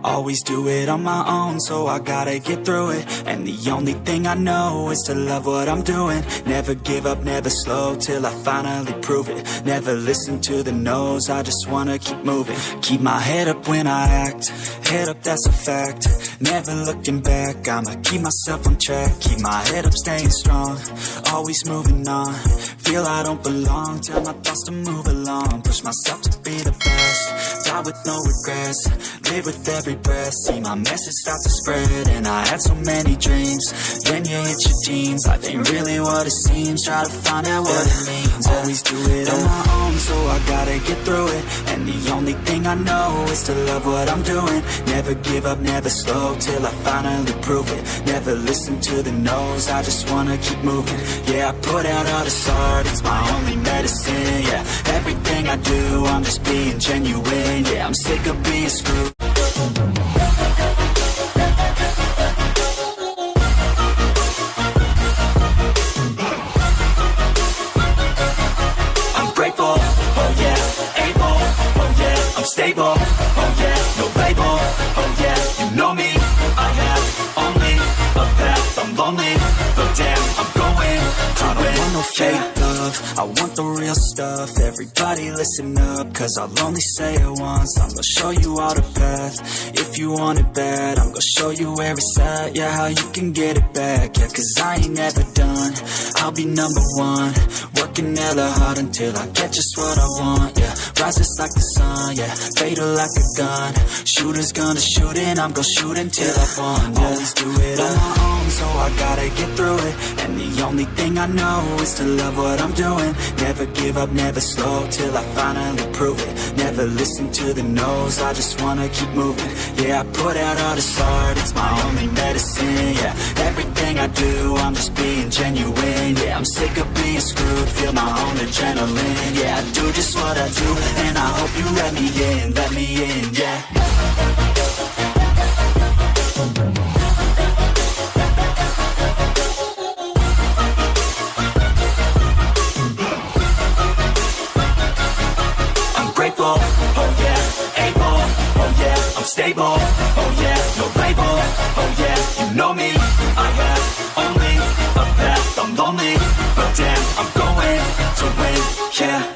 Always do it on my own, so I gotta get through it. And the only thing I know is to love what I'm doing. Never give up, never slow, till I finally prove it. Never listen to the no's, I just wanna keep moving. Keep my head up when I act, head up, that's a fact. Never looking back, I'ma keep myself on track. Keep my head up, staying strong, always moving on. Feel I don't belong, tell my thoughts to move along. Push myself to be the best, die with no regrets. Live with every breath, see my message start to spread. And I had so many dreams, then you hit your teens. Life ain't really what it seems, try to find out what it means. Always do it on my own, so I gotta get through it. And the only thing I know is to love what I'm doing. Never give up, never slow, till I finally prove it. Never listen to the no's, I just wanna keep moving. Yeah, I put out all this art, it's my only medicine. Yeah, everything I do, I'm just being genuine. Yeah, I'm sick of being screwed. I'm grateful, oh yeah, able, oh yeah, I'm stable, oh yeah, no label, oh yeah, you know me, I have only a path, I'm lonely, but damn, I'm going to win. I don't want no fake love, I want the real stuff. Everybody listen up, cause I'll only say it once. I'm gonna show you all the path, if you want it bad. I'm gonna show you where it's at, yeah, how you can get it back. Yeah, cause I ain't never done, I'll be number one. Working hella hard until I get just what I want, yeah. Rises like the sun, yeah, fatal like a gun. Shooters gonna shoot and I'm gonna shoot until I won, yeah. Always do it on my own, so I gotta get through it. And the only thing I know is to love what I'm doing. Never give up, never slow, till I finally prove it. Never listen to the no's, I just wanna keep moving. Yeah, I put out all this art, it's my only medicine. Yeah, everything I do, I'm just being genuine. Yeah, I'm sick of being screwed, feel my own adrenaline. Yeah, I do just what I do, and I hope you let me in, yeah. Grateful, oh yeah, able, oh yeah, I'm stable, oh yeah, no label, oh yeah, you know me, I have only a path, I'm lonely, but damn, I'm going to win, yeah.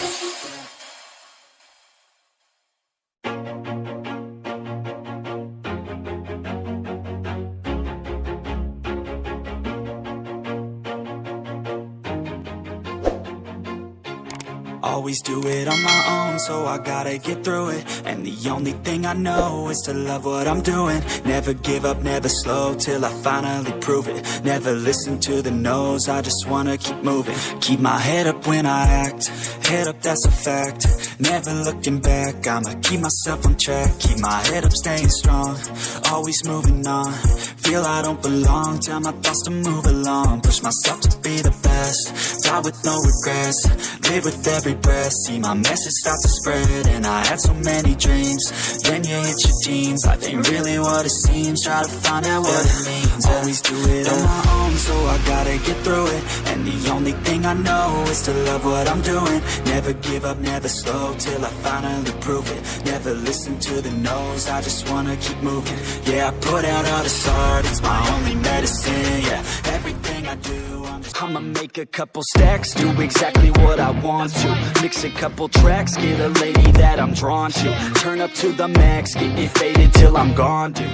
Always do it on my own, so I gotta get through it. And the only thing I know is to love what I'm doing. Never give up, never slow, till I finally prove it. Never listen to the no's, I just wanna keep moving. Keep my head up when I act, head up, that's a fact. Never looking back, I'ma keep myself on track. Keep my head up, staying strong, always moving on. Feel I don't belong, tell my thoughts to move along. Push myself to be the best, die with no regrets. Live with every breath, see my message start to spread. And I had so many dreams, then you hit your teens. Life ain't really what it seems, try to find out what it means. Always do it on my own, so I gotta get through it. And the only thing I know is to love what I'm doing. Never give up, never slow, till I finally prove it. Never listen to the no's, I just wanna keep moving. Yeah, I put out all this art, it's my only medicine. Yeah, everything I do, I'ma make a couple stacks, do exactly what I want to. Mix a couple tracks, get a lady that I'm drawn to. Turn up to the max, get it faded till I'm gone, dude.